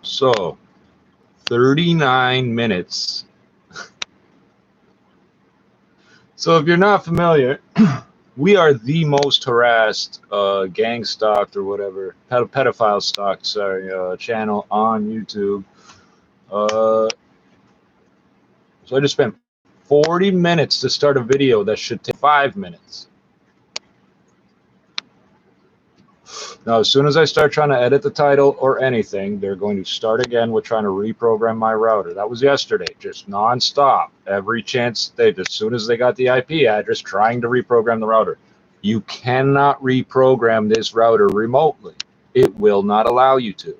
So 39 minutes. So if you're not familiar, we are the most harassed gang stalked or whatever, pedophile stalked, sorry, channel on YouTube. So I just spent 40 minutes to start a video that should take 5 minutes. Now, as soon as I start trying to edit the title or anything, they're going to start again with trying to reprogram my router. That was yesterday, just nonstop. Every chance as soon as they got the IP address, trying to reprogram the router. You cannot reprogram this router remotely. It will not allow you to.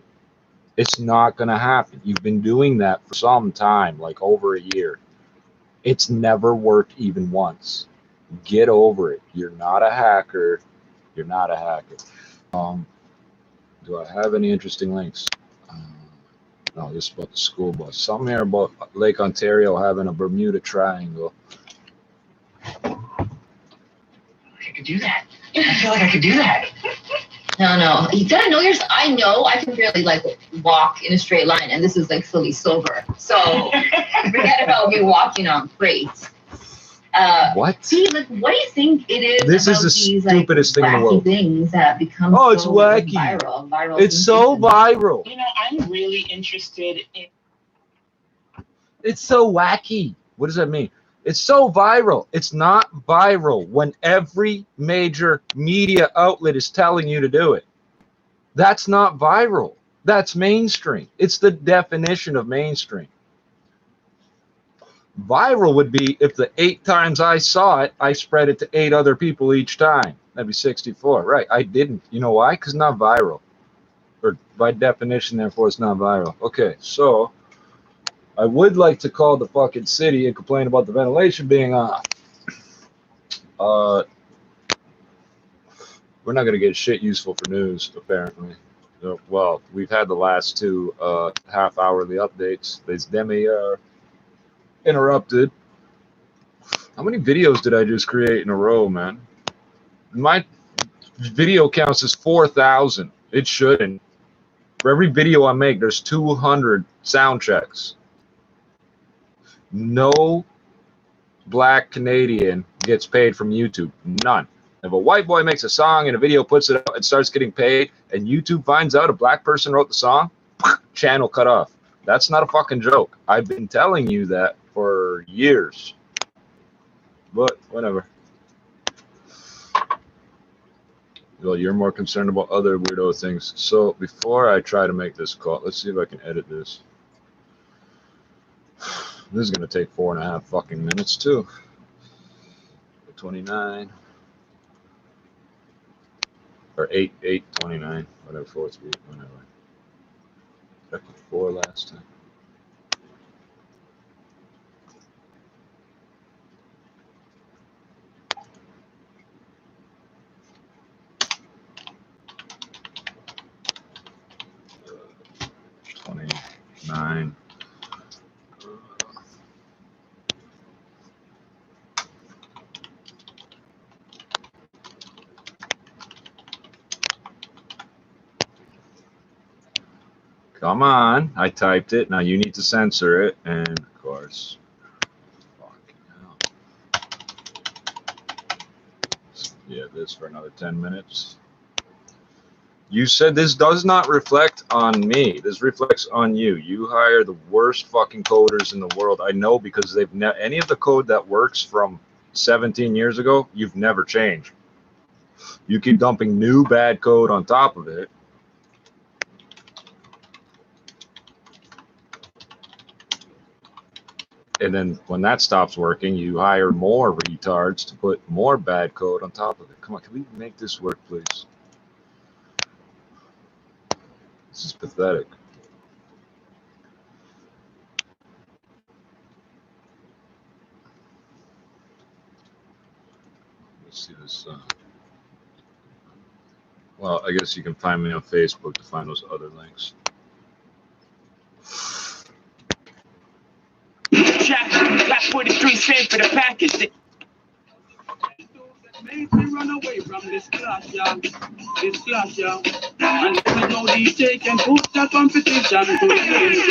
It's not going to happen. You've been doing that for some time, like over a year. It's never worked even once. Get over it. You're not a hacker. You're not a hacker. Do I have any interesting links? No, this is about the school bus. Something here about Lake Ontario having a Bermuda Triangle. I could do that. I feel like I could do that. No. You gotta know yourself. I know I can barely like walk in a straight line, and this is like fully sober. So forget about me walking on plates. What? See, like, what do you think it is? This is the these, stupidest like, thing in the world. Things that become it's so wacky. Viral it's so viral. You know, I'm really interested in. It's so wacky. What does that mean? It's so viral. It's not viral when every major media outlet is telling you to do it. That's not viral. That's mainstream. It's the definition of mainstream. Viral would be if the 8 times I saw it, I spread it to 8 other people each time. That'd be 64. Right. I didn't. You know why? Because not viral. Or by definition, therefore, it's not viral. Okay, so I would like to call the fucking city and complain about the ventilation being off. We're not going to get shit useful for news, apparently. Well, we've had the last 2 half-hourly updates. These demi are interrupted. How many videos did I just create in a row, man? My video counts as 4,000. It shouldn't. For every video I make, there's 200 sound checks. No black Canadian gets paid from YouTube. None. If a white boy makes a song and a video puts it out and starts getting paid, and YouTube finds out a black person wrote the song, channel cut off. That's not a fucking joke. I've been telling you that for years. But whatever. Well, you're more concerned about other weirdo things. So before I try to make this call, let's see if I can edit this. This is going to take 4.5 fucking minutes too. 29 or 8:29, whatever, 4 speed, whatever. I put 4 last time. $29. Come on, I typed it. Now you need to censor it, and of course, fucking hell. Yeah, this for another 10 minutes. You said this does not reflect on me. This reflects on you. You hire the worst fucking coders in the world. I know, because they've any of the code that works from 17 years ago, you've never changed. You keep dumping new bad code on top of it. And then when that stops working, you hire more retards to put more bad code on top of it. Come on, can we make this work, please? This is pathetic. Let's see this. Well, I guess you can find me on Facebook to find those other links. Black 43 cents for the package. run away from this class, yeah. This class, yeah. And let me know DJ can put the competition to the danger.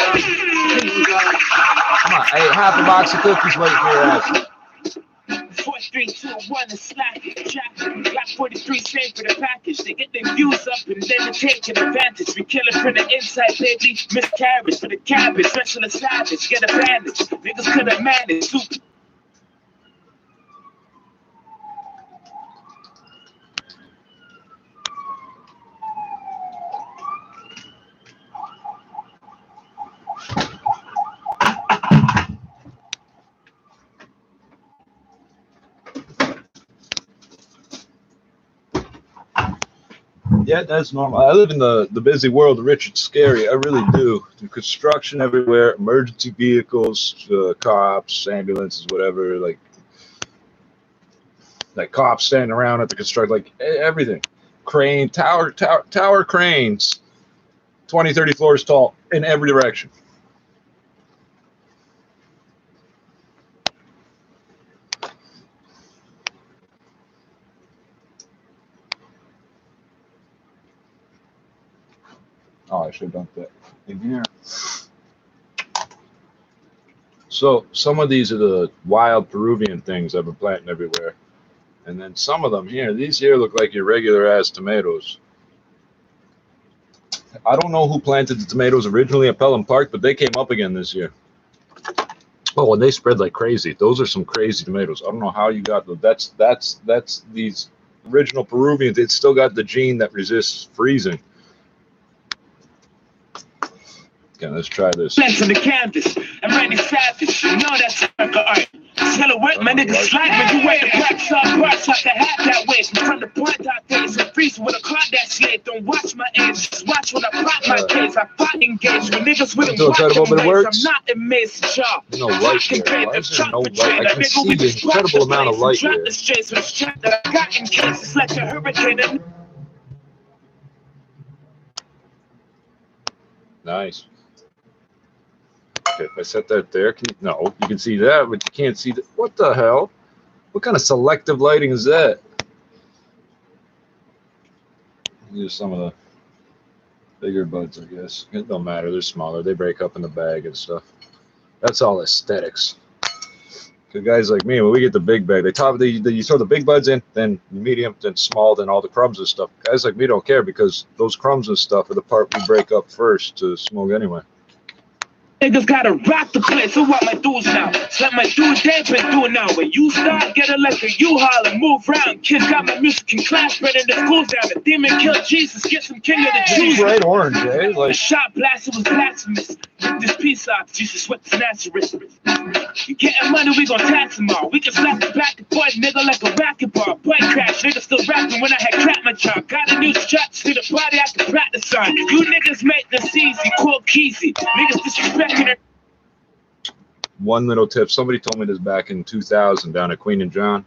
Come on, I ate half a box of cookies waiting for your ass. 4, 3, 2, 1, and slack. Traffic. Got 43 same for the package. They get their views up and then they taking advantage. We kill it from the inside, baby. Miscarriage for the cabbage. Special the savage. Get a bandage. Niggas could have managed. Super. Yeah, that's normal. I live in the busy world of Richard Scary. I really do. Construction everywhere, emergency vehicles, cops, ambulances, whatever. Like cops standing around at the construction, like everything. Crane, tower cranes, 20, 30 floors tall in every direction. Oh, I should have dumped that in here. So some of these are the wild Peruvian things I've been planting everywhere. And then some of them here, these here look like your regular ass tomatoes. I don't know who planted the tomatoes originally at Pelham Park, but they came up again this year. Oh, and they spread like crazy. Those are some crazy tomatoes. I don't know how you got them. That's these original Peruvians. It's still got the gene that resists freezing. Okay, let's try this. Lens on the canvas. I'm ready savage. You know that's circle art. Tell it work, my niggas slide when you wear the blacks off parts like a hat that way. From the point out there, it's a freeze with a clock that slave. Don't watch my age, just watch when I pop my case. I fought engaged with niggas with a watch ways. I'm not amazed at y'all. No light here. Why is there no light? I can see an incredible amount of light here. It's like a hurricane. Nice. Okay, if I set that there, no, you can see that, but you can't see that. What the hell? What kind of selective lighting is that? These are some of the bigger buds, I guess. It don't matter. They're smaller. They break up in the bag and stuff. That's all aesthetics. Because guys like me, when we get the big bag, you throw the big buds in, then medium, then small, then all the crumbs and stuff. Guys like me don't care because those crumbs and stuff are the part we break up first to smoke anyway. Niggas gotta rock the place, so what my dudes now? It's like my dudes they've been doing now. When you start, get it like a U-Haul and move around. Kids got my music in class, spreading the schools down. The demon killed Jesus, get some king of the Jews. Bright orange, eh? The shot blast, it was blasphemous. Rip this piece off, Jesus sweat the Nazareth. You getting money, we gon' tax them all. We can slap the back of boy, nigga, like a racquetball. Boy crash, nigga still rapping when I had cracked my jaw. Got a new strap, see the body I can practice on. You niggas make this easy, quote Keezy. Niggas disrespecting it. One little tip. Somebody told me this back in 2000 down at Queen and John.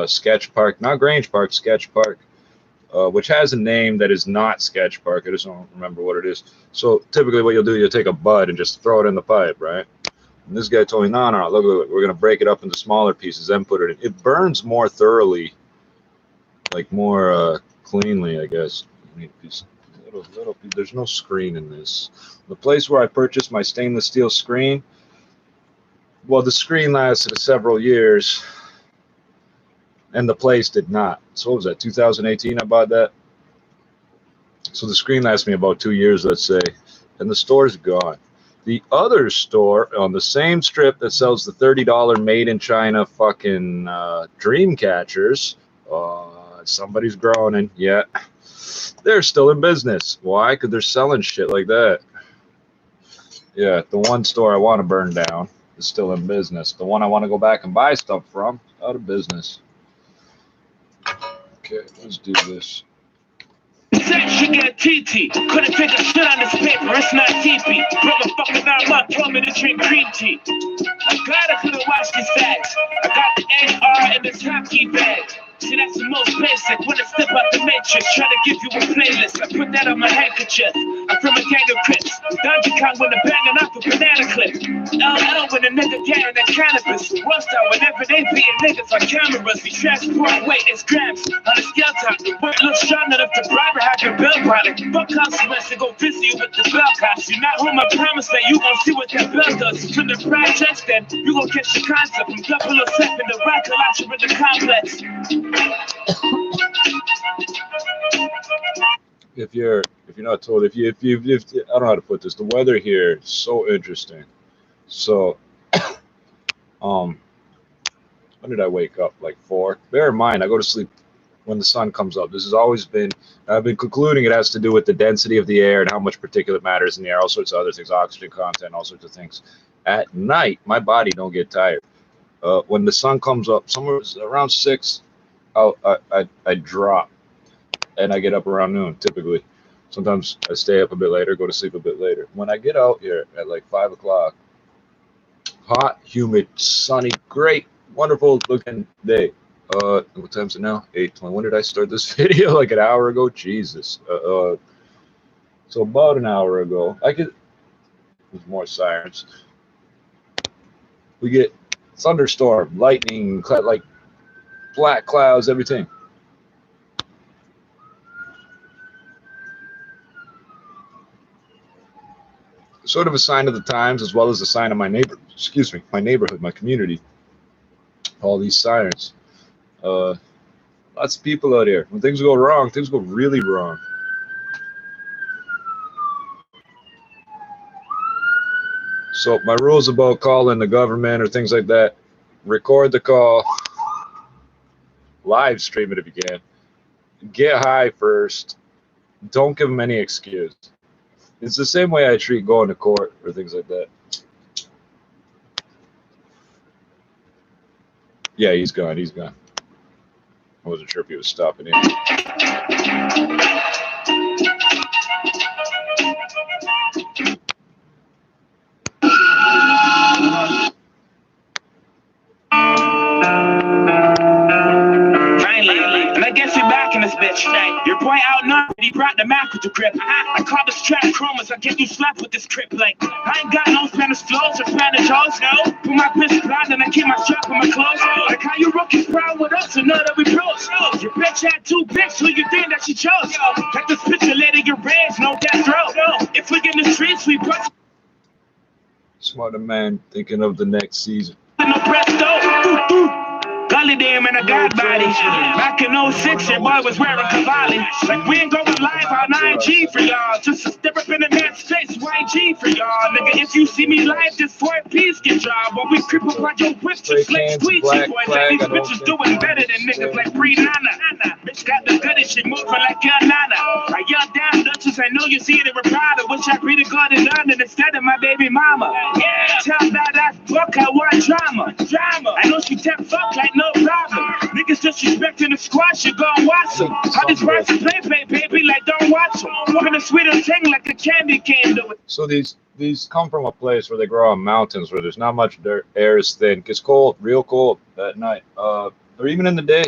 Sketch Park, not Grange Park, Sketch Park, which has a name that is not Sketch Park. I just don't remember what it is. So typically what you'll do, you'll take a bud and just throw it in the pipe, right? And this guy told me, no, look, we're going to break it up into smaller pieces, then put it in. It burns more thoroughly, like more cleanly, I guess. There's no screen in this. The place where I purchased my stainless steel screen, well, the screen lasted several years, and the place did not. So what was that, 2018 I bought that? So the screen lasted me about 2 years, let's say, and the store's gone. The other store on the same strip that sells the $30 made in China fucking dream catchers, somebody's groaning, yeah, they're still in business. Why? Because they're selling shit like that. Yeah, the one store I want to burn down is still in business. The one I want to go back and buy stuff from, out of business. Okay, let's do this. Said she got TT. Couldn't take a shit on this paper, it's not TP. Brother fucking out my told me to drink green tea. I'm glad I couldn't watch these bags. I got the AR in this hockey bag. See, that's the most basic when I step out the matrix. waitress, try to give you a playlist. I put that on my handkerchief. I'm from a gang of Crips. Donkey Kong with a banging off a banana clip. LL with a nigga getting that cannabis. Rust out whenever they beating niggas on cameras. We transport weight, it's grams. On the scale top, the word looks strong enough to bribe or have your bill product. Fuck consequence to go visit you with the bell cost. You're not home, I promise that you gon' see what that bell does. To the projects, then you gon' catch the concept. From 007, the rock collapse in the complex. If you're not told, if I don't know how to put this, the weather here is so interesting. So, when did I wake up? Like 4. Bear in mind, I go to sleep when the sun comes up. This has always been, I've been concluding it has to do with the density of the air and how much particulate matter is in the air, all sorts of other things, oxygen content, all sorts of things. At night, my body don't get tired. When the sun comes up, somewhere around 6, I drop, and I get up around noon, typically. Sometimes I stay up a bit later, go to sleep a bit later. When I get out here at like 5 o'clock, hot, humid, sunny, great, wonderful looking day. What time is it now? 8:20. When did I start this video? Like an hour ago? Jesus. So about an hour ago, there's more sirens. We get thunderstorm, lightning, like black clouds, everything. Sort of a sign of the times, as well as a sign of my neighborhood, my community. All these sirens. Lots of people out here. When things go wrong, things go really wrong. So my rules about calling the government or things like that: record the call, live stream it if you can, get high first, don't give them any excuse. It's the same way I treat going to court or things like that. Yeah, he's gone. He's gone. I wasn't sure if he was stopping in. Your boy outnumbered, he brought the Mac with the grip. I call this track chromas, I get you slapped with this grip. Like, I ain't got no Spanish flows or Spanish hoes, no. Put my bitch blind and I keep my strap on my clothes. Like how you rookies proud with us and know that we pros. Your bitch had 2 bitches, who you think that she chose? Got this picture later, your reds, no death row. If we get in the streets, we bust. Smarter man thinking of the next season. No presto. Gully damn and a god body. Back in 06, your boy was wearing Cavalli. Like we ain't going live on IG for y'all. Just a step up in the man's face, YG for y'all. Nigga, if you see me live, this 4-piece get dropped. But we creep up on your whip, just like squeegee boys. Like these bitches doing better than niggas like Bree Nana. Bitch got the good and she moving like your Nana. Like young damn Duchess, I know you see it in Ricardo. Wish I read a God in London instead of my baby mama. Yeah, tell that fuck I want drama. I know she tap fuck like no problem. Niggas disrespecting the squash, you gon' watch them. How these rats play, baby, like don't watch them. Walking the sweeter thing like a candy cane do it. So these come from a place where they grow on mountains where there's not much dirt, air is thin, gets cold, real cold at night, or even in the day.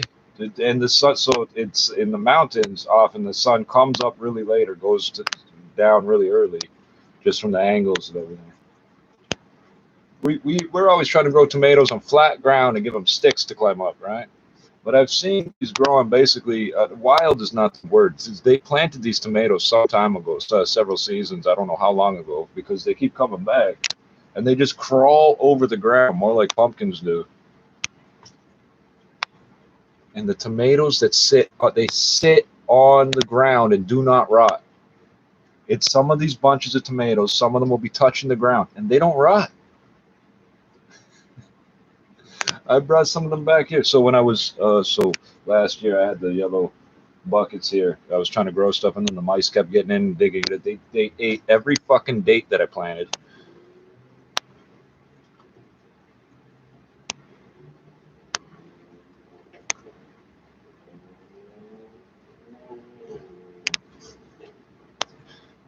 And the sun, so it's in the mountains. Often the sun comes up really late or goes down really early, just from the angles and everything. We're always trying to grow tomatoes on flat ground and give them sticks to climb up, right? But I've seen these growing basically, wild is not the word. They planted these tomatoes some time ago, several seasons, I don't know how long ago, because they keep coming back. And they just crawl over the ground, more like pumpkins do. And the tomatoes that sit on the ground and do not rot. It's some of these bunches of tomatoes, some of them will be touching the ground, and they don't rot. I brought some of them back here. So when I was, so last year I had the yellow buckets here. I was trying to grow stuff, and then the mice kept getting in and digging it. They ate every fucking date that I planted.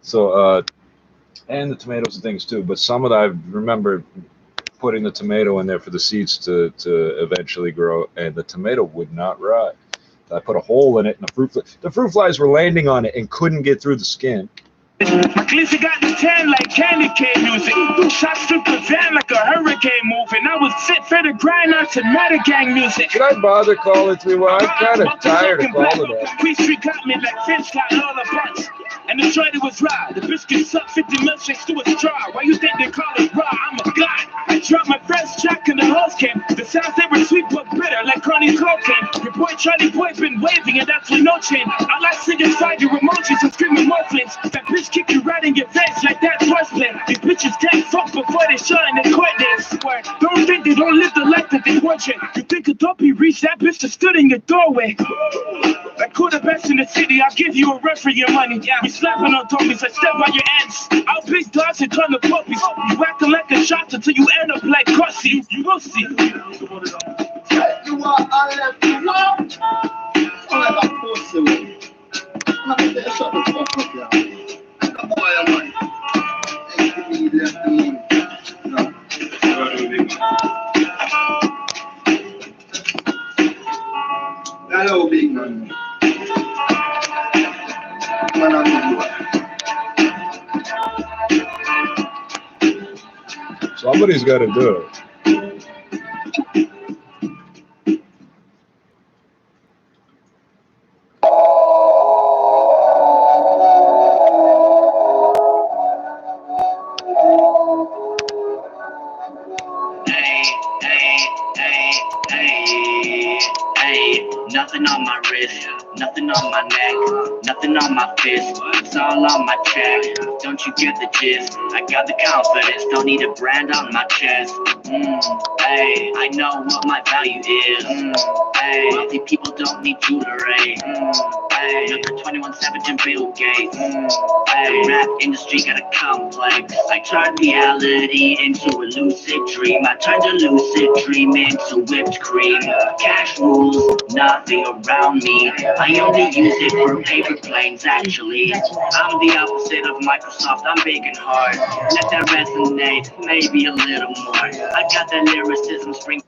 So, and the tomatoes and things too. But some of that, I remember putting the tomato in there for the seeds to eventually grow, and the tomato would not rot. I put a hole in it, and the fruit flies were landing on it and couldn't get through the skin. My glizzy got the tan like candy cane music. Shots through the van like a hurricane moving. I was fit for the grind, not to matter gang music. Should I bother calling 3-1? I'm kind of tired of calling that. Queen Street got me like Vince got all the butts. And the shorty was raw. The biscuit sucked 50 milkshakes to a straw. Why you think they call it raw? I'm a god. I dropped my first track and the host came. The sounds they were sweet but bitter like Connie's cocaine. Your boy Charlie Boy been waving and that's with no chain. All I see inside your emojis and screaming more flames. That bitch kick you right in your face like that sports play. These bitches get fucked before they shine in court days. Don't think they don't live the life that they portray. You think a dopey reached that bitch that stood in your doorway. Like who the best in the city? I'll give you a run for your money. We slapping on dummies like step on your ends. I'll big dogs and turn the puppies. You acting like a shot until you end up like Crusty. You will see. You are I left you out. I'm like a pussy. I'm going to shut the fuck up, y'all. Boy, I'm like, hey, you left me. No. Hello, big man. Man, I'm Somebody's got to do it. Nothing on my wrist, nothing on my neck, nothing on my fist, it's all on my check. Don't you get the gist? I got the confidence, don't need a brand on my chest. Hey, I know what my value is. Hey, wealthy people don't need jewelry. Hey, look at 21 Savage and Bill Gates. Hey, rap industry got a complex. I turned reality into a lucid dream. I turned a lucid dream into whipped cream. Cash rules, nothing around me. I only use it for paper planes, actually. I'm the opposite of Microsoft, I'm big and hard. Let that resonate, maybe a little more. I got that lyricism spring.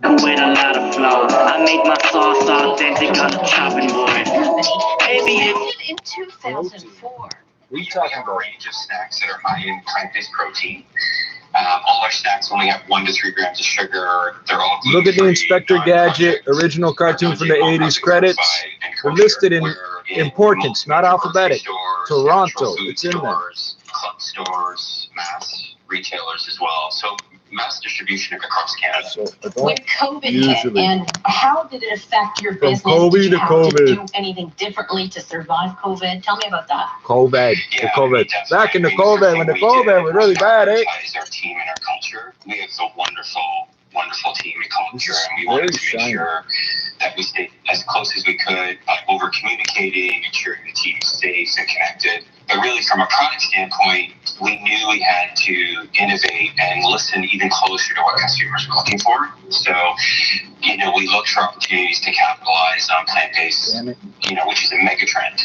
With a lot of flow, I make my sauce authentic on the chopping board. Maybe it's in 2004. What are you talking about? A range of snacks that are high in plant-based protein. All our snacks only have 1 to 3 grams of sugar. They're all Look at the Inspector Gadget original cartoon from the 80s credits. They're listed in importance, not alphabetic. Toronto, it's in there. Club stores, mass retailers as well. So mass distribution across Canada. So When COVID hit, and how did it affect your business? COVID Did you to have to COVID. do anything differently to survive COVID? Tell me about that. COVID, the COVID. Back in the COVID, when the COVID was really bad, eh? Our team and our culture. We have a wonderful team and culture, and we Very wanted to make shiny. sure that we stayed as close as we could by over communicating, ensuring the team is safe and connected. But really, from a product standpoint, we knew we had to innovate and listen even closer to what consumers were looking for. So, we looked for opportunities to capitalize on plant-based, which is a mega trend,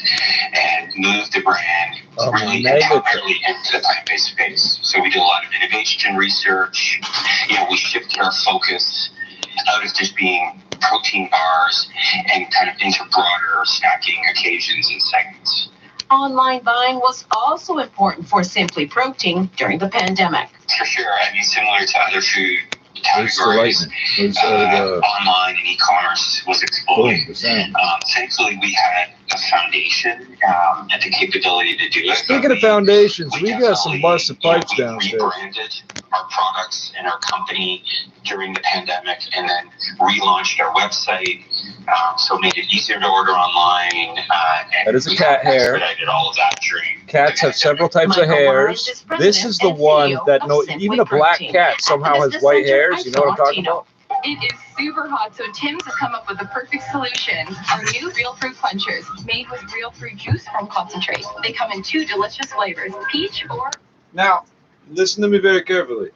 and move the brand really entirely into the plant-based space. So we did a lot of innovation research. We shifted our focus out of just being protein bars and kind of into broader snacking occasions and segments. Online buying was also important for Simply Protein during the pandemic. For sure. I mean, similar to other food categories, online and e-commerce was exploding. Thankfully, we had a foundation and the capability to do it. Speaking of foundations, we got some busted pipes downstairs. We rebranded our products and our company during the pandemic, and then relaunched our website, so made it easier to order online. And that is a cat hair. Expedited all of that during Cats have several types of hairs. This is the one that even a black cat somehow has white hairs. You know what I'm talking about? It is super hot, so Tim's has come up with the perfect solution. Our new real fruit punchers, made with real fruit juice from concentrate. They come in 2 delicious flavors, peach or... Now, listen to me very carefully.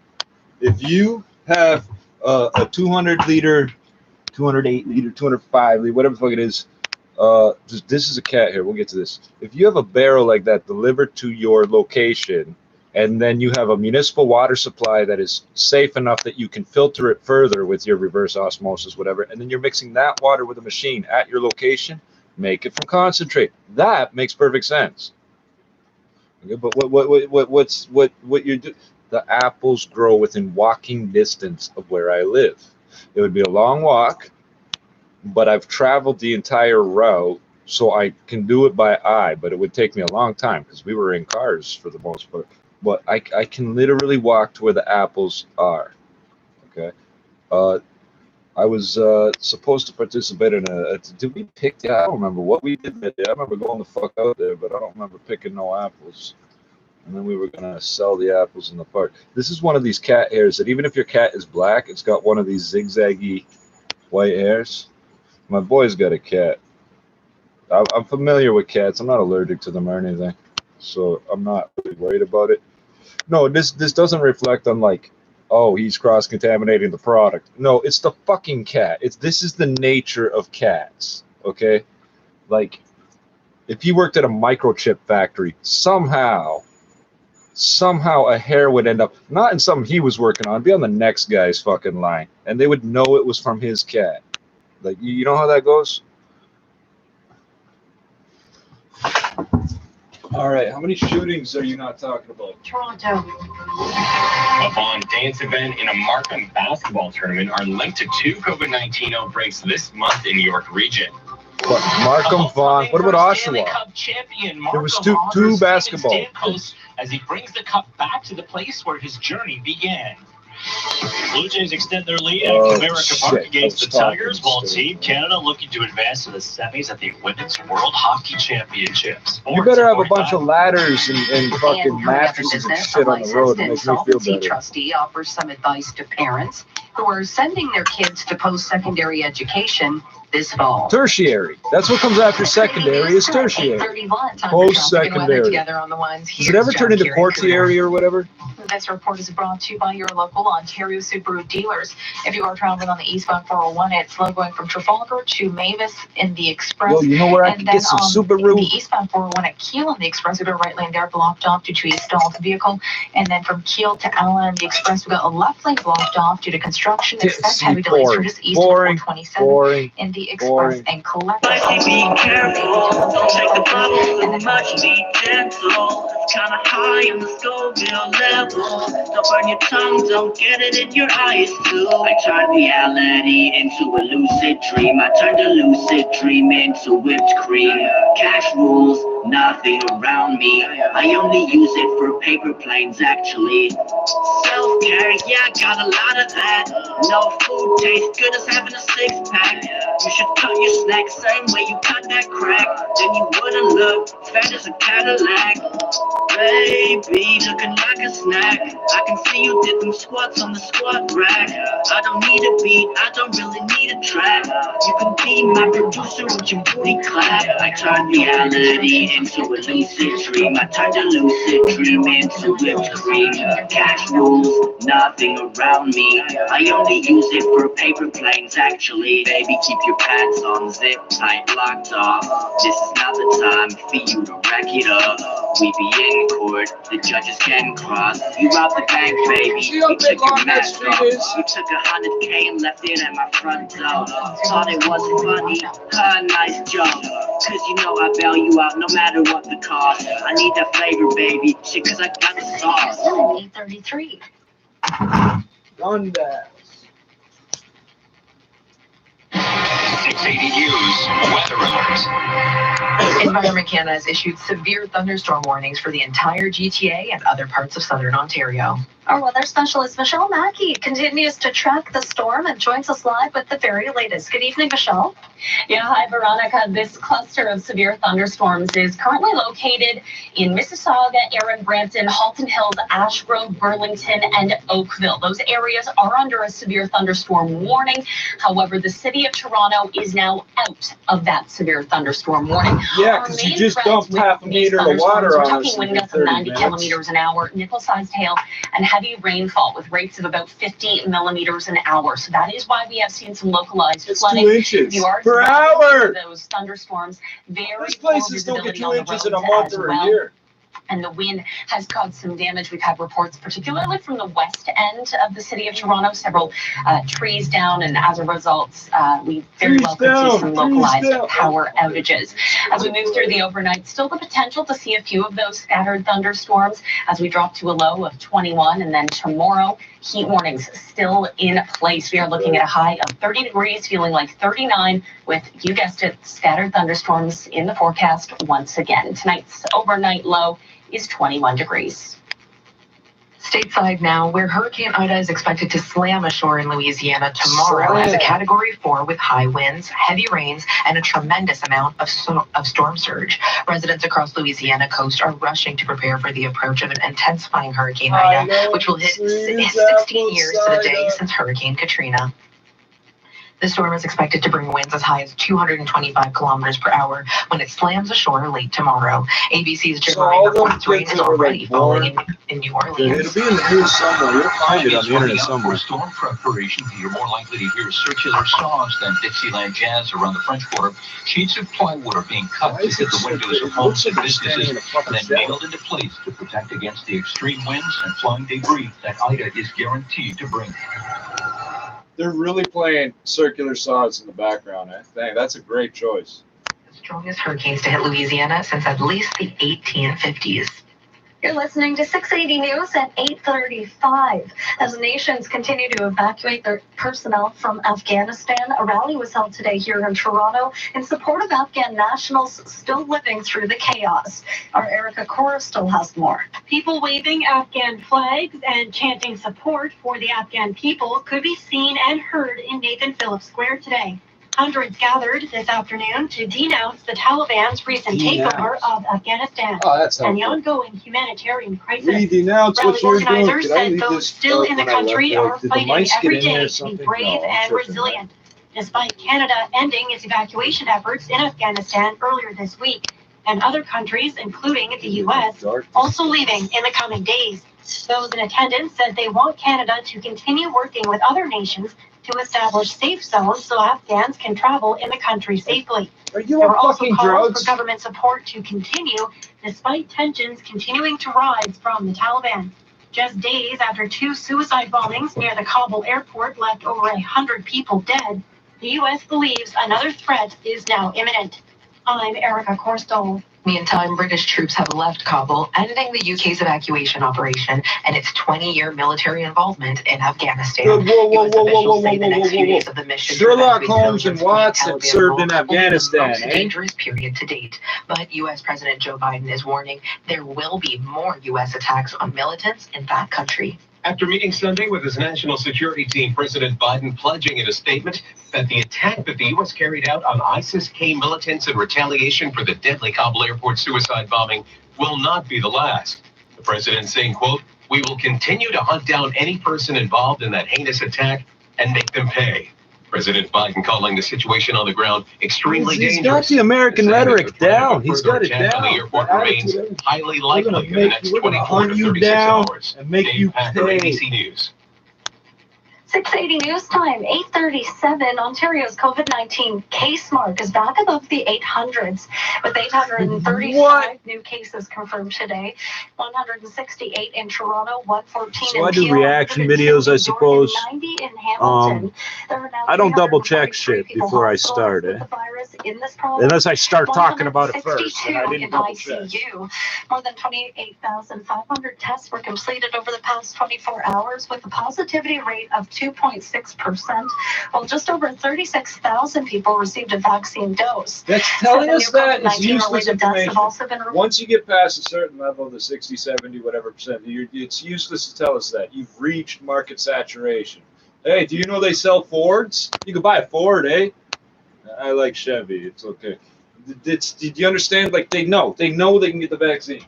If you have a 200 liter, 208 liter, 205 liter, whatever the fuck it is, this is a cat hair. We'll get to this. If you have a barrel like that delivered to your location and then you have a municipal water supply that is safe enough that you can filter it further with your reverse osmosis, whatever, and then you're mixing that water with a machine at your location, make it from concentrate. That makes perfect sense. Okay, but what you're doing? The apples grow within walking distance of where I live. It would be a long walk, but I've traveled the entire route, so I can do it by eye, but it would take me a long time because we were in cars for the most part. But I can literally walk to where the apples are. Okay. I was supposed to participate in did we pick? Yeah, I don't remember what we did that day. I remember going the fuck out there, but I don't remember picking no apples. And then we were going to sell the apples in the park. This is one of these cat hairs that even if your cat is black, it's got one of these zigzaggy white hairs. My boy's got a cat. I'm familiar with cats. I'm not allergic to them or anything, so I'm not really worried about it. No, this doesn't reflect on like, oh, he's cross-contaminating the product. No, it's the fucking cat. This is the nature of cats, okay? Like, if he worked at a microchip factory, somehow a hair would end up, not in something he was working on, be on the next guy's fucking line, and they would know it was from his cat. Like, you know how that goes? All right, how many shootings are you not talking about? Toronto. A Vaughn dance event in a Markham basketball tournament are linked to 2 COVID-19 outbreaks this month in York region. What, Markham, Vaughn? What about Oshawa? There was two basketball. As he brings the cup back to the place where his journey began. Blue Jays extend their lead at Comerica Park against the Tigers, while Team Canada looking to advance to the semis at the Women's World Hockey Championships. You better have a bunch of ladders and fucking mattresses and shit on the road to make me feel better. Trustee offers some advice to parents who are sending their kids to post-secondary education this fall. Tertiary. That's what comes after secondary is tertiary. Post-secondary. Does it ever turn into quartiary or whatever? This report is brought to you by your local Ontario Subaru dealers. If you are traveling on the eastbound 401, it's slow going from Trafalgar to Mavis in the Express. Well, you know where I can get some Subaru? The eastbound 401 at Kiel on the Express, we've got a right lane there blocked off due to a stalled vehicle. And then from Kiel to Allen on the Express, we've got a left lane blocked off due to construction. Expect heavy delays for just east of 427 in the Express and collect. Be careful, don't take the bottle too much, be gentle. It's kinda high on the Scoville level. Don't burn your tongue, don't get it in your eyes too. I turned reality into a lucid dream. I turned a lucid dream into whipped cream. Cash rules, nothing around me. I only use it for paper planes actually. Self-care, yeah, got a lot of that. No food tastes good as having a six-pack. You should cut your snack same way you cut that crack. Then you wouldn't look fat as a Cadillac. Baby, looking like a snack. I can see you did them squats on the squat rack. I don't need a beat, I don't really need a track. You can be my producer with your booty clap. I turned reality into a lucid dream. I turned a lucid dream into whipped cream. Cash rules, nothing around me. I only use it for paper planes actually. Baby, keep your pants on zip tight, locked off. This is not the time for you to rack it up. We be in court, the judges can cross. You robbed the bank, baby. You took your mask off. You took 100K and left it at my front door. Thought it wasn't funny, nice joke. Cause you know I bail you out no matter what the cost. I need that flavor, baby. Shit, cause I got the sauce. 833. Dundas. 680 News weather alert. Environment Canada has issued severe thunderstorm warnings for the entire GTA and other parts of southern Ontario. Our weather specialist, Michelle Mackey, continues to track the storm and joins us live with the very latest. Good evening, Michelle. Yeah, hi, Veronica. This cluster of severe thunderstorms is currently located in Mississauga, Erin, Brampton, Halton Hills, Ashgrove, Burlington, and Oakville. Those areas are under a severe thunderstorm warning. However, the city of Toronto is now out of that severe thunderstorm warning. Yeah, because you just dumped half a meter of water on us. We're talking wind gusts of 90 kilometers an hour, nickel-sized hail, and heavy rainfall with rates of about 50 millimeters an hour. So that is why we have seen some localized flooding. 2 inches you are per hour. Those thunderstorms. Very These places don't get 2 inches in a month or a year. And the wind has caused some damage. We've had reports, particularly from the west end of the city of Toronto, several trees down, and as a result, we very well could see some localized power outages. As we move through the overnight, still the potential to see a few of those scattered thunderstorms as we drop to a low of 21, and then tomorrow, heat warnings still in place. We are looking at a high of 30 degrees, feeling like 39 with, you guessed it, scattered thunderstorms in the forecast once again. Tonight's overnight low is 21 degrees. Stateside now, where Hurricane Ida is expected to slam ashore in Louisiana tomorrow as a Category 4 with high winds, heavy rains, and a tremendous amount of storm surge. Residents across Louisiana coast are rushing to prepare for the approach of an intensifying Hurricane Ida, which will hit 16 years to the day since Hurricane Katrina. The storm is expected to bring winds as high as 225 kilometers per hour when it slams ashore late tomorrow. ABC's Jim Murray reports rain is already falling in New Orleans. It'll be in the news somewhere. You'll find it on the internet somewhere. For storm preparation, you're more likely to hear circular saws than Dixieland jazz around the French Quarter. Sheets of plywood are being cut to hit the windows of homes and businesses and then nailed into place to protect against the extreme winds and flying debris that Ida is guaranteed to bring. They're really playing circular saws in the background. Dang, that's a great choice. The strongest hurricanes to hit Louisiana since at least the 1850s. You're listening to 680 News at 8:35. As nations continue to evacuate their personnel from Afghanistan, a rally was held today here in Toronto in support of Afghan nationals still living through the chaos. Our Erica Cora still has more. People waving Afghan flags and chanting support for the Afghan people could be seen and heard in Nathan Phillips Square today. Hundreds gathered this afternoon to denounce the Taliban's recent takeover of Afghanistan and the ongoing humanitarian crisis. We denounce what you're doing. Organizers said those still in the country are fighting every day to be brave and resilient, despite Canada ending its evacuation efforts in Afghanistan earlier this week, and other countries, including the U.S., also leaving in the coming days. Those in attendance said they want Canada to continue working with other nations to establish safe zones so Afghans can travel in the country safely. Are you there on were also fucking calls drugs? for government support to continue despite tensions continuing to rise from the Taliban. Just days after 2 suicide bombings near the Kabul airport left over 100 people dead, the U.S. believes another threat is now imminent. I'm Erica Corstol. Meantime, British troops have left Kabul, ending the UK's evacuation operation and its 20-year military involvement in Afghanistan. Sherlock Holmes and Watson served in Afghanistan, A dangerous period to date, but U.S. President Joe Biden is warning there will be more U.S. attacks on militants in that country. After meeting Sunday with his national security team, President Biden pledging in a statement that the attack that the U.S. carried out on ISIS-K militants in retaliation for the deadly Kabul airport suicide bombing will not be the last. The president saying, quote, "We will continue to hunt down any person involved in that heinous attack and make them pay." President Biden calling the situation on the ground extremely dangerous. He's got the American rhetoric down. He's got it down. The airport remains highly likely in the next 24 to 36 hours. And make you pay. ABC News. 680 News Time, 8:37. Ontario's COVID-19 case mark is back above the 800s, with 835 new cases confirmed today, 168 in Toronto, 114 so I do reaction videos, I suppose. 90 in Hamilton. I don't double check shit before I start it. Unless I start talking about it first. And I didn't double check. More than 28,500 tests were completed over the past 24 hours, with a positivity rate of 2.6%, while just over 36,000 people received a vaccine dose. That's telling us that it's useless information. Once you get past a certain level, the 60, 70, whatever percent, it's useless to tell us that. You've reached market saturation. Hey, do you know they sell Fords? You can buy a Ford, eh? I like Chevy. It's okay. Did you understand? Like, they know they can get the vaccine.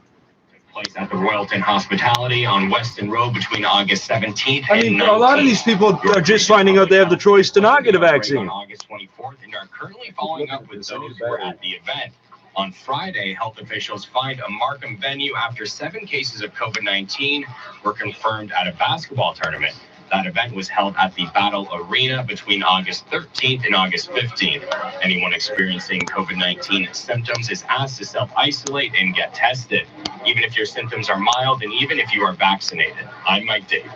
Place at the Royalton Hospitality on Weston Road between August 17th I mean, a lot of these people are just finding out they have the choice to not get a vaccine. On August 24th and are currently following up with those who were at the event. On Friday, health officials fined a Markham venue after 7 cases of COVID-19 were confirmed at a basketball tournament. That event was held at the Battle Arena between August 13th and August 15th. Anyone experiencing COVID-19 symptoms is asked to self-isolate and get tested, even if your symptoms are mild and even if you are vaccinated. I'm Mike Davey.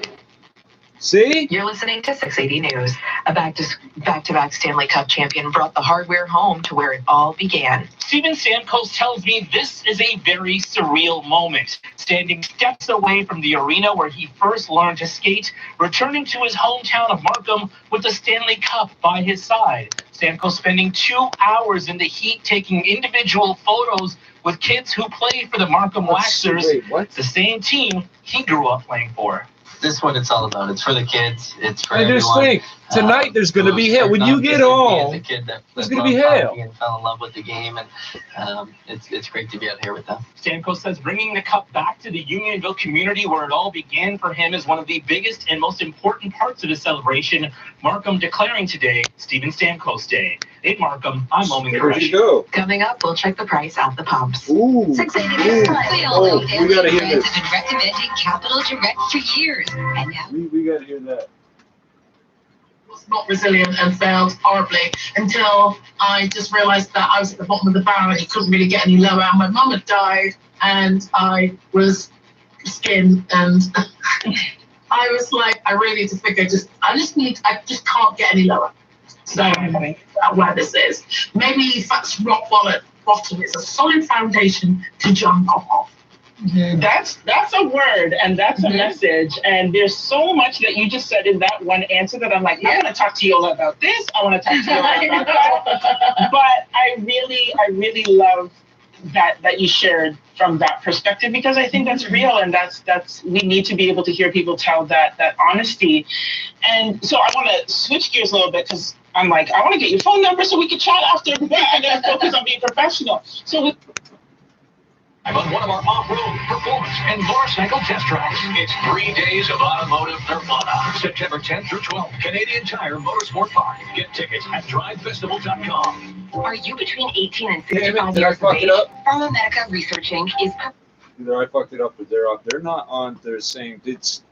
See? You're listening to 680 News. A back-to-back Stanley Cup champion brought the hardware home to where it all began. Steven Stamkos tells me this is a very surreal moment. Standing steps away from the arena where he first learned to skate, returning to his hometown of Markham with the Stanley Cup by his side. Stamkos spending 2 hours in the heat taking individual photos with kids who play for the Markham Waxers, the same team he grew up playing for. This is what it's all about. It's for the kids. It's for I everyone. just think tonight there's going to be hail. When you get home, there's going to be hail. And fell in love with the game, and it's great to be out here with them. Stamkos says bringing the cup back to the Unionville community where it all began for him is one of the biggest and most important parts of the celebration. Markham declaring today Steven Stamkos Day. In Markham, I'm Omen Koresh. Coming up, we'll check the price at the pumps. Ooh. 680 News Time. We all know we gotta hear Airlines this. have been recommending Capital Direct for years. And now We got to hear that. Was not resilient and failed horribly until I just realized that I was at the bottom of the barrel and it couldn't really get any lower. And my mum had died and I was skin and I was like, I really need to figure I just can't get any lower. So I think about where this is. Maybe that's rock bottom. It's a solid foundation to jump off of. That's a word and that's a message, and there's so much that you just said in that one answer that I'm like, I want to talk to Yola about this. I want to talk to Yola about that. But I really love that you shared from that perspective, because I think that's real, and that's we need to be able to hear people tell that honesty. And so I want to switch gears a little bit, because I'm like, I want to get your phone number so we can chat after, and then focus on being professional. So I'm on one of our off-road, performance, and motorcycle test tracks. It's 3 days of automotive nirvana. September 10th through 12th, Canadian Tire Motorsport Park. Get tickets at drivefestival.com. Are you between 18 and 65 years of age? Pharmamedica Research Inc. is... Either I fucked it up or they're up. They're not on. They're saying it's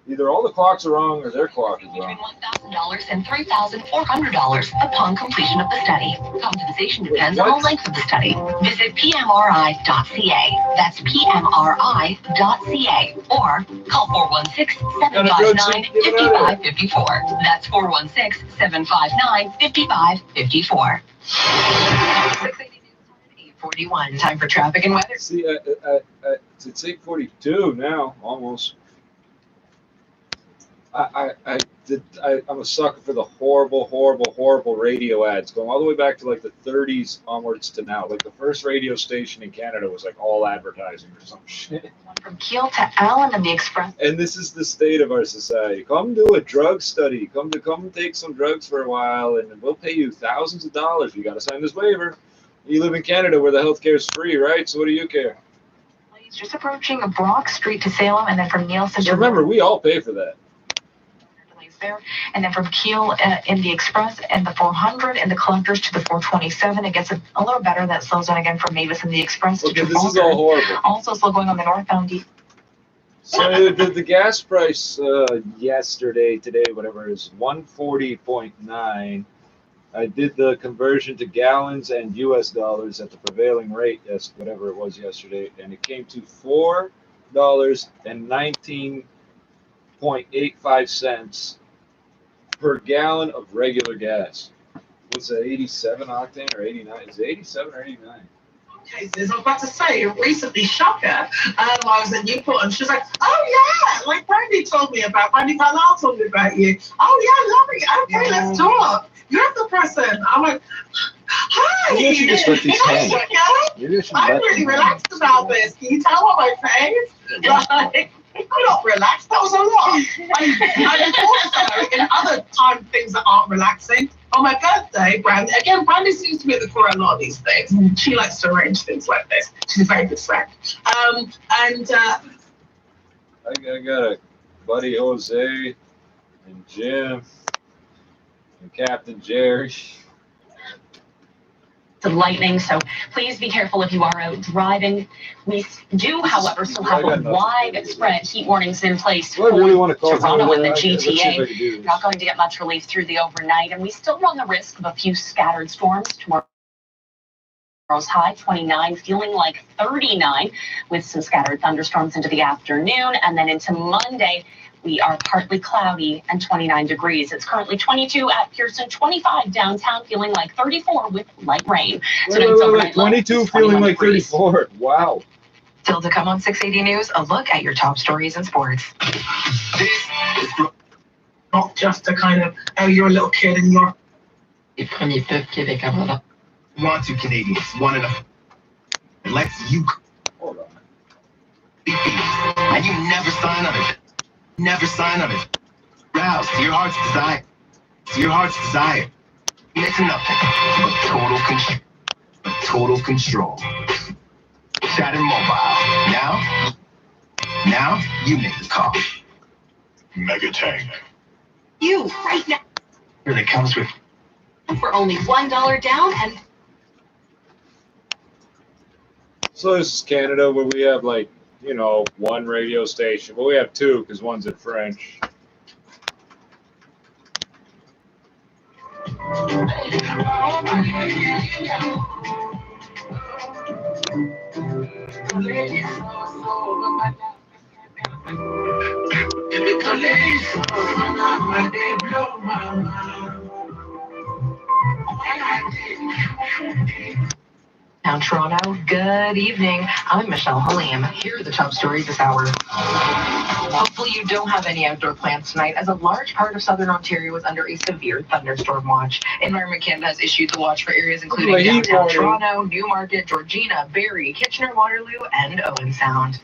either all the clocks are wrong or their clock is wrong. Between $1,000 and $3,400 upon completion of the study. Compensation depends on the length of the study. Visit pmri.ca. That's pmri.ca. Or call 416-759-5554. That's 416-759-5554. 41. Time for traffic and weather. See, it's 8:42 now, almost. I'm a sucker for the horrible radio ads going all the way back to like the 30s onwards to now. Like the first radio station in Canada was like all advertising or some shit. From Kiel to Allen and the Express. And this is the state of our society. Come do a drug study. Come take some drugs for a while, and we'll pay you thousands of dollars. You got to sign this waiver. You live in Canada where the healthcare is free, right? So what do you care? Just approaching Brock Street to Salem, and then from Nielsen to... Remember, we all pay for that. There, and then from Kiel in the Express and the 400 and the collectors to the 427. It gets a little better. That slows down again from Mavis and the Express to this is all horrible. Also slow going on the northbound. So the gas price today, whatever, is 140.9. I did the conversion to gallons and US dollars at the prevailing rate, whatever it was yesterday, and it came to $4.19.85 per gallon of regular gas. Was it 87 octane or 89? Is it 87 or 89? Okay, so I was about to say, recently Shocker, I was at Newport and she was like, oh yeah, like Brandy told me about, Brandy Carlisle told me about you. Oh yeah, lovely. Okay, let's talk. You're the person. I'm like, hi. Maybe I should just let these hang. I'm really relaxed about this. Can you tell what my face? Like, I'm not relaxed. That was a lot. I also, in other things that aren't relaxing, on my birthday, Brandy seems to be at the core of a lot of these things. She likes to arrange things like this. She's a very good friend. I got a buddy Jose and Jim and Captain Jerry. of lightning, so please be careful if you are out driving. We do, however, still have a widespread heat warnings in place for Toronto and the GTA. You're not going to get much relief through the overnight, and we still run the risk of a few scattered storms tomorrow. Tomorrow's high 29, feeling like 39 with some scattered thunderstorms into the afternoon, and then into Monday. We are partly cloudy and 29 degrees. It's currently 22 at Pearson, 25 downtown, feeling like 34 with light rain. Wait, 22 feeling like 34. Wow. Still to come on 680 News, a look at your top stories in sports. This is not just a kind of, oh, you're a little kid and you're... Les premiers peuples québécois. Want to Canadians, one and a... Let's you... Hold on. And you never sign of it. Never sign of it. Rouse to your heart's desire. To your heart's desire. It's nothing but total control. Chatter Mobile. Now you make the call. Mega Tang. You, right now. Here it comes with For only $1 down and... So this is Canada, where we have like, you know, one radio station. Well, we have two because one's in French. Now, Toronto, good evening. I'm Michelle Halim. Here are the top stories this hour. Hopefully you don't have any outdoor plans tonight, as a large part of southern Ontario is under a severe thunderstorm watch. Environment Canada has issued the watch for areas including downtown Toronto, Newmarket, Georgina, Barrie, Kitchener-Waterloo, and Owen Sound.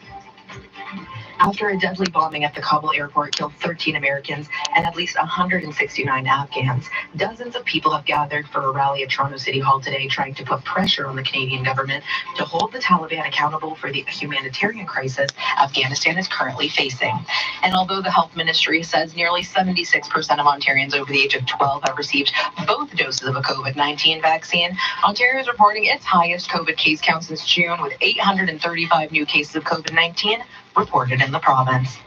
After a deadly bombing at the Kabul airport killed 13 Americans and at least 169 Afghans, dozens of people have gathered for a rally at Toronto City Hall today, trying to put pressure on the Canadian government to hold the Taliban accountable for the humanitarian crisis Afghanistan is currently facing. And although the health ministry says nearly 76% of Ontarians over the age of 12 have received both doses of a COVID-19 vaccine, Ontario is reporting its highest COVID case count since June, with 835 new cases of COVID-19 reported in the province.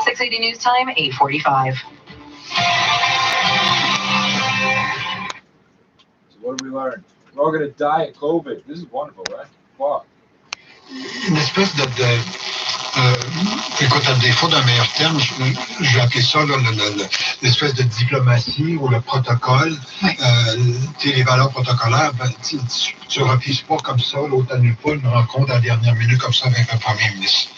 680 News Time, 8:45. So what did we learn? We're all going to die of COVID. This is wonderful, right? Wow. Une espèce écoute, à défaut d'un meilleur terme, je vais appeler ça là, l'espèce de diplomatie ou le protocole, les valeurs protocolaires, tu refuses pas comme ça, l'autre annule pas une rencontre à la dernière minute comme ça avec un premier ministre.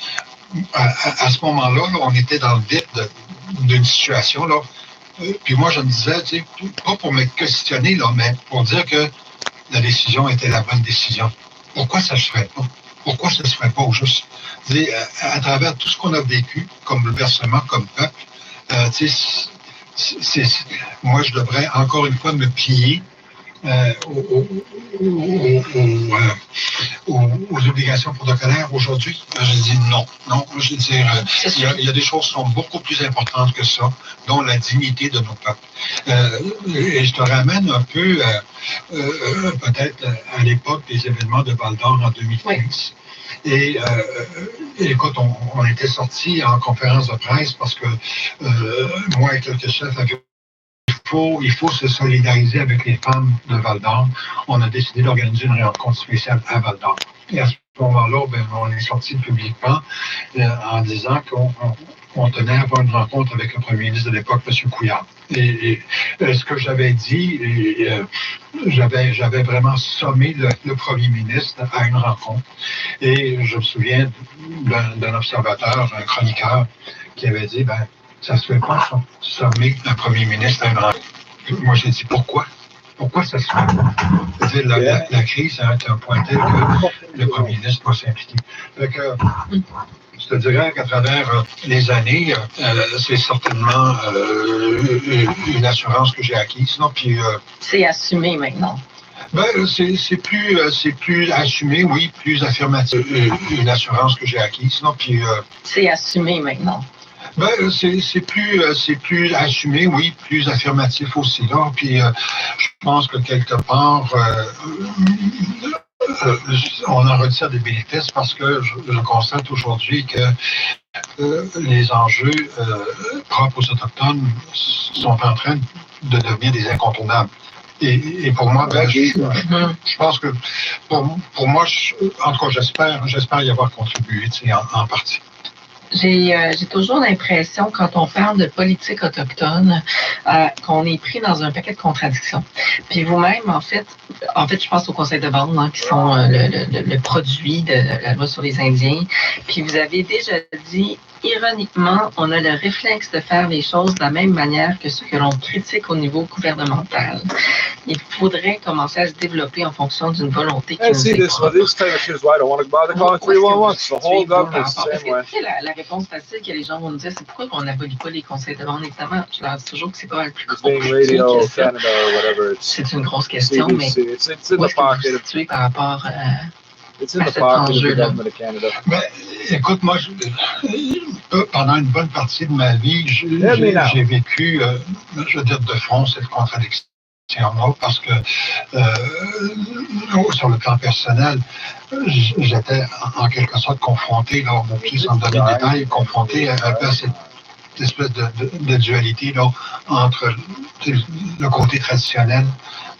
À ce moment-là, on était dans le vide d'une situation, là. Puis moi, je me disais, tu sais, pas pour me questionner, là, mais pour dire que la décision était la bonne décision. Pourquoi ça se ferait pas? Pourquoi ça se ferait pas au juste? À travers tout ce qu'on a vécu comme bouleversement, comme peuple, moi, je devrais encore une fois me plier aux obligations protocolaires aujourd'hui. Je dis non. Je veux dire, il y a des choses qui sont beaucoup plus importantes que ça, dont la dignité de nos peuples. Et je te ramène un peu, peut-être à l'époque des événements de Val-d'Or en 2015. Oui. Et écoute, on était sortis en conférence de presse parce que moi et quelques chefs avions il faut se solidariser avec les femmes de Val-d'Or. On a décidé d'organiser une rencontre spéciale à Val-d'Or. Et à ce moment-là, on est sorti publiquement en disant qu'on tenait à avoir une rencontre avec le premier ministre de l'époque, M. Couillard. Et ce que j'avais dit, j'avais vraiment sommé le premier ministre à une rencontre. Et je me souviens d'un observateur, un chroniqueur, qui avait dit, ça se fait pas, ça, sommer un premier ministre à une rencontre. Moi, j'ai dit, pourquoi? Pourquoi ça se fait? C'est-à-dire, la crise est un point tel que le premier ministre doit s'impliquer. Fait que, je te dirais qu'à travers les années, c'est certainement une assurance que j'ai acquise. Non? Puis, c'est assumé maintenant. C'est plus assumé, oui, plus affirmatif. Une assurance que j'ai acquise. Non? Puis, c'est assumé maintenant. Ben, c'est plus assumé, oui, plus affirmatif aussi, là. Puis, je pense que quelque part, on en retire des bénéfices parce que je constate aujourd'hui que les enjeux propres aux Autochtones sont en train de devenir des incontournables. Et pour moi, ben, je pense que pour moi, en tout cas, j'espère y avoir contribué en partie. J'ai toujours l'impression, quand on parle de politique autochtone, qu'on est pris dans un paquet de contradictions. Puis vous-même, en fait, je pense au Conseil de bande, hein, qui sont le produit de la loi sur les Indiens. Puis vous avez déjà dit, ironiquement, on a le réflexe de faire les choses de la même manière que ce que l'on critique au niveau gouvernemental. Il faudrait commencer à se développer en fonction d'une volonté qui nous est propre. La réponse facile que les gens vont nous dire, c'est pourquoi on n'abolit pas les conseils de bande, évidemment. Je leur dis toujours que c'est pas le plus compliqué que ça. C'est une grosse question, mais où est-ce que vous vous situez par rapport à cet enjeu-là? Ben, écoute, moi, pendant une bonne partie de ma vie, j'ai vécu, je veux dire, de front cette contradiction. Parce que sur le plan personnel, j'étais en quelque sorte confronté, là, sans me donner de détails, confronté un peu à cette espèce de dualité là, entre le côté traditionnel,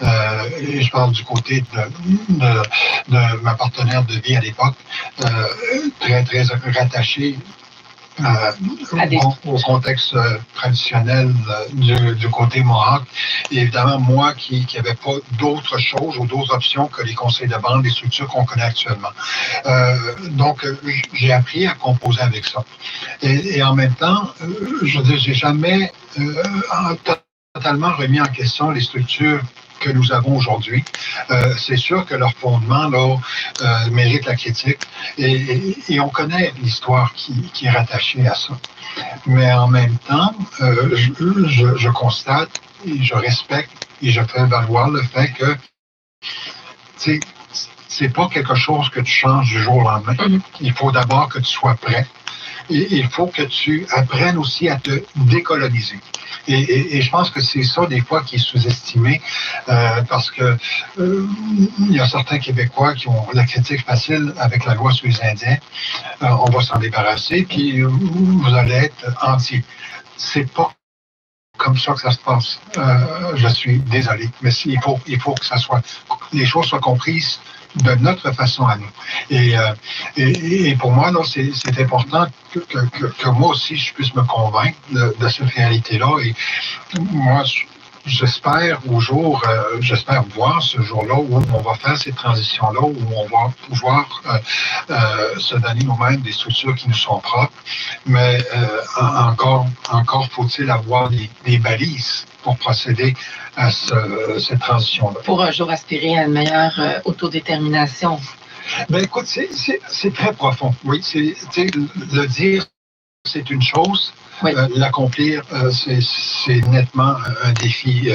et je parle du côté de ma partenaire de vie à l'époque, très, très rattaché au contexte traditionnel du côté mohawk. Et évidemment, moi qui n'avais pas d'autres choses ou d'autres options que les conseils de bande, les structures qu'on connaît actuellement. Donc, j'ai appris à composer avec ça. Et en même temps, je veux dire, j'ai jamais totalement remis en question les structures que nous avons aujourd'hui. C'est sûr que leur fondement là, mérite la critique et on connaît l'histoire qui est rattachée à ça. Mais en même temps, je constate et je respecte et je fais valoir le fait que c'est pas quelque chose que tu changes du jour au lendemain. Il faut d'abord que tu sois prêt. Et il faut que tu apprennes aussi à te décoloniser. Et je pense que c'est ça, des fois, qui est sous-estimé, parce que il y a certains Québécois qui ont la critique facile avec la loi sur les Indiens. On va s'en débarrasser, puis vous allez être entier. C'est pas comme ça que ça se passe. Je suis désolé, mais il faut que ça soit, les choses soient comprises de notre façon à nous. Et pour moi, là, c'est important que moi aussi, je puisse me convaincre de cette réalité-là. Et moi, j'espère j'espère voir ce jour-là où on va faire cette transition-là, où on va pouvoir se donner nous-mêmes des structures qui nous sont propres. Mais encore faut-il avoir des balises pour procéder à cette transition-là. Pour un jour aspirer à une meilleure autodétermination. Ben écoute, c'est très profond. Oui, le dire, c'est une chose. Oui. L'accomplir, c'est nettement un défi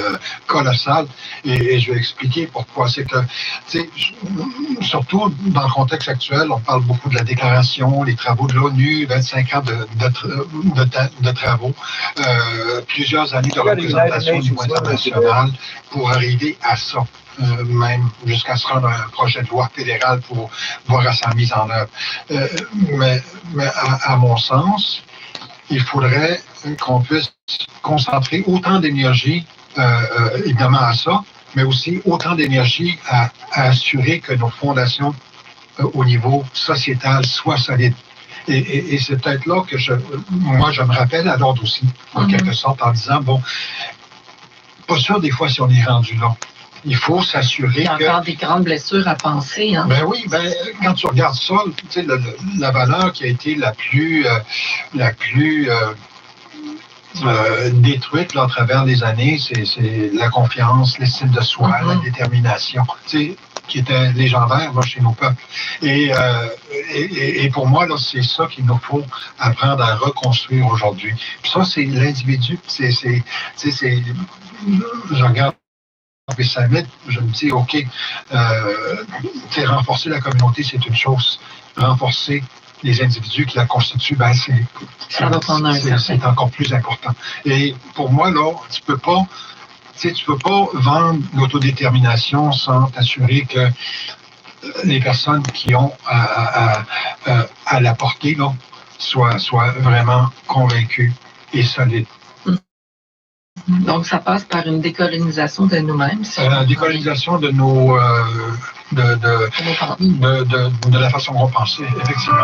colossal. Et je vais expliquer pourquoi. C'est que, surtout dans le contexte actuel, on parle beaucoup de la déclaration, les travaux de l'ONU, 25 ans de travaux, plusieurs années de représentation au niveau international pour arriver à ça. Même jusqu'à se rendre à un projet de loi fédéral pour voir à sa mise en œuvre. Mais à mon sens, il faudrait qu'on puisse concentrer autant d'énergie, évidemment, à ça, mais aussi autant d'énergie à assurer que nos fondations au niveau sociétal soient solides. Et c'est peut-être là que moi, je me rappelle à l'ordre aussi, en quelque sorte, en disant, bon, pas sûr des fois si on est rendu là. Il faut s'assurer. Il y a encore des grandes blessures à penser. Hein? Ben oui, quand tu regardes ça, tu sais, la valeur qui a été la plus détruite là, à travers les années, c'est la confiance, l'estime de soi, la détermination, tu sais, qui était légendaire là, chez nos peuples. Et pour moi, là, c'est ça qu'il nous faut apprendre à reconstruire aujourd'hui. Puis ça, c'est l'individu. Je regarde je me dis, OK, renforcer la communauté, c'est une chose. Renforcer les individus qui la constituent, ben c'est encore plus important. Et pour moi, là, tu peux pas vendre l'autodétermination sans t'assurer que les personnes qui ont à la porter là, soient vraiment convaincues et solides. Donc, ça passe par une décolonisation de nous-mêmes. Décolonisation de de la façon dont on pensait, effectivement.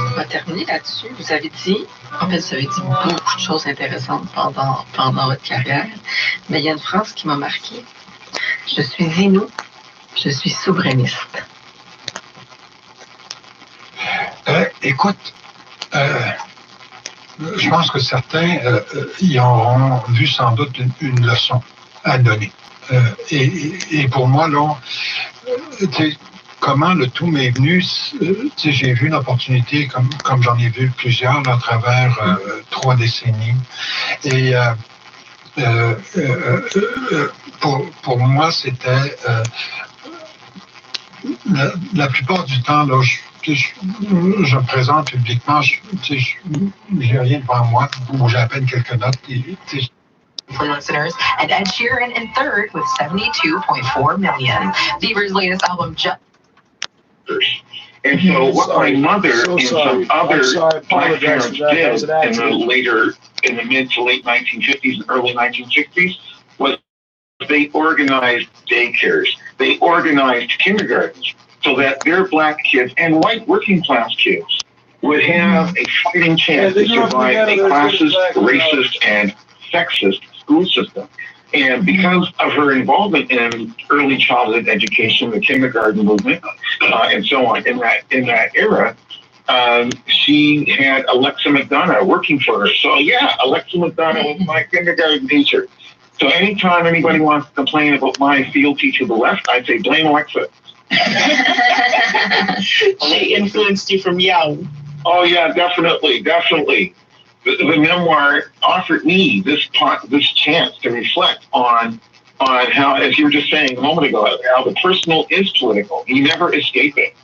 On va terminer là-dessus. Vous avez dit beaucoup de choses intéressantes pendant votre carrière, mais il y a une phrase qui m'a marquée. Je suis inou, je suis souverainiste. Écoute, je pense que certains y auront vu sans doute une leçon à donner. Et pour moi, là, comment le tout m'est venu, j'ai vu une opportunité, comme j'en ai vu plusieurs là, à travers 3 décennies. Et pour moi, c'était la plupart du temps, là, je me présente publiquement, j'ai rien devant moi, ou j'ai à peine quelques notes. For listeners, and Ed Sheeran in third with 72.4 million. Bieber's latest album, And so what my mother and some other black parents did in the mid to late 1950s and early 1960s was they organized daycares. They organized kindergartens so that their black kids and white working class kids would have a fighting chance to survive a classist, racist, and sexist school system. And because of her involvement in early childhood education, the kindergarten movement, and so on, in that era, she had Alexa McDonough working for her. So yeah, Alexa McDonough was my kindergarten teacher. So anytime anybody wants to complain about my fealty to the left, I say blame Alexa. She influenced you from young. Oh yeah, definitely. The memoir offered me this chance to reflect on how, as you were just saying a moment ago, how the personal is political. You never escape it.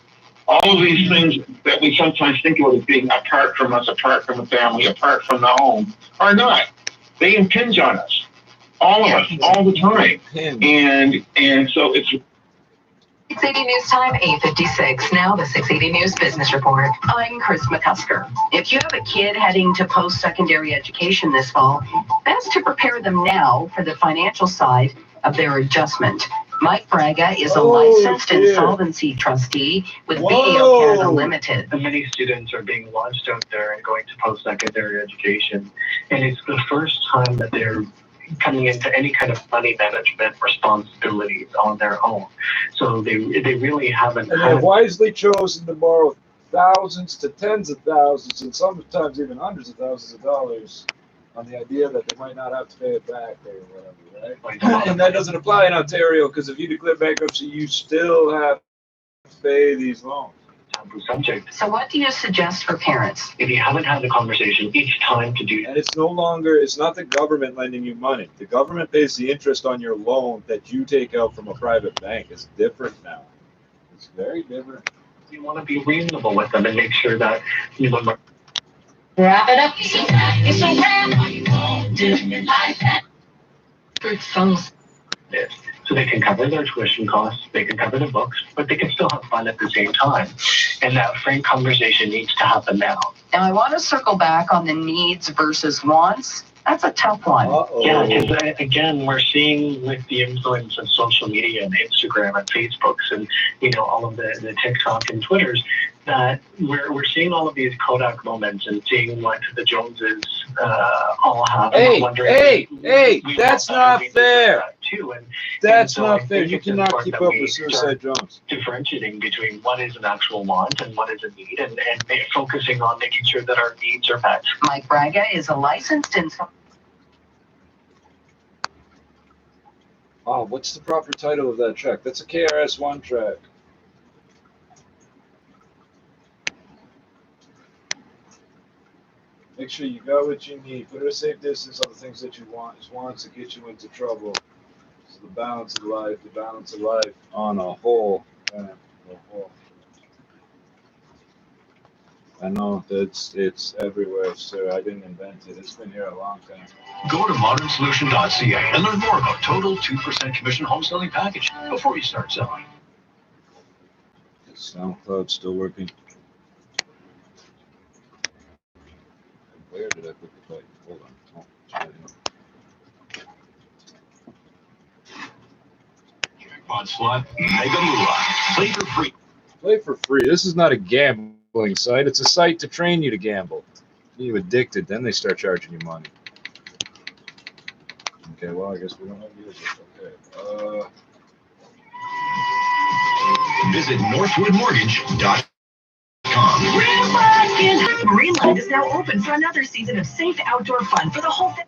All of these things that we sometimes think of as being apart from us, apart from the family, apart from the home, are not. They impinge on us, all of us, all the time. And so it's 680 News Time, 8:56. Now the 680 News Business Report. I'm Chris McCusker. If you have a kid heading to post-secondary education this fall, best to prepare them now for the financial side of their adjustment. Mike Braga is a licensed insolvency trustee with BAO Canada Limited. Many students are being launched out there and going to post-secondary education, and it's the first time that they're coming into any kind of money management responsibilities on their own. So they really haven't. And they've wisely chosen to borrow thousands to tens of thousands and sometimes even hundreds of thousands of dollars on the idea that they might not have to pay it back or whatever, right? And that doesn't apply in Ontario because if you declare bankruptcy, you still have to pay these loans. Subject. So what do you suggest for parents? If you haven't had the conversation each time to do. And it's not the government lending you money. The government pays the interest on your loan that you take out from a private bank. It's different now. It's very different. You want to be reasonable with them and make sure that you know. Wrap it up. It's a wrap. It sounds. So they can cover their tuition costs, they can cover the books, but they can still have fun at the same time. And that frank conversation needs to happen now. Now I want to circle back on the needs versus wants. That's a tough one. Yeah, because again, we're seeing with the influence of social media and Instagram and Facebooks and all of the TikTok and Twitters that we're seeing all of these Kodak moments and seeing what the Joneses all have. Hey, that's not fair. That's so not fair. You cannot keep up with Suicide Jones. Differentiating between what is an actual want and what is a need, and focusing on making sure that our needs are met. Mike Braga is a licensed Oh, what's the proper title of that track? That's a KRS-One track. Make sure you got what you need. Put at a safe distance on the things that you want. Just wants to get you into trouble. So the balance of life on a whole. I know it's everywhere, sir. I didn't invent it. It's been here a long time. Go to modernsolution.ca and learn more about total 2% commission home selling package before you start selling. Is SoundCloud still working? Where did I put the button? Hold on. Oh, it's right here. Jackpot slot, Mega Moolah. Play for free. Play for free. This is not a gambling site. It's a site to train you to gamble. Get you addicted, then they start charging you money. Okay, well, I guess we don't have users. Okay. Visit northwoodmortgage.com. Greenlight is now open for another season of safe outdoor fun for the whole family.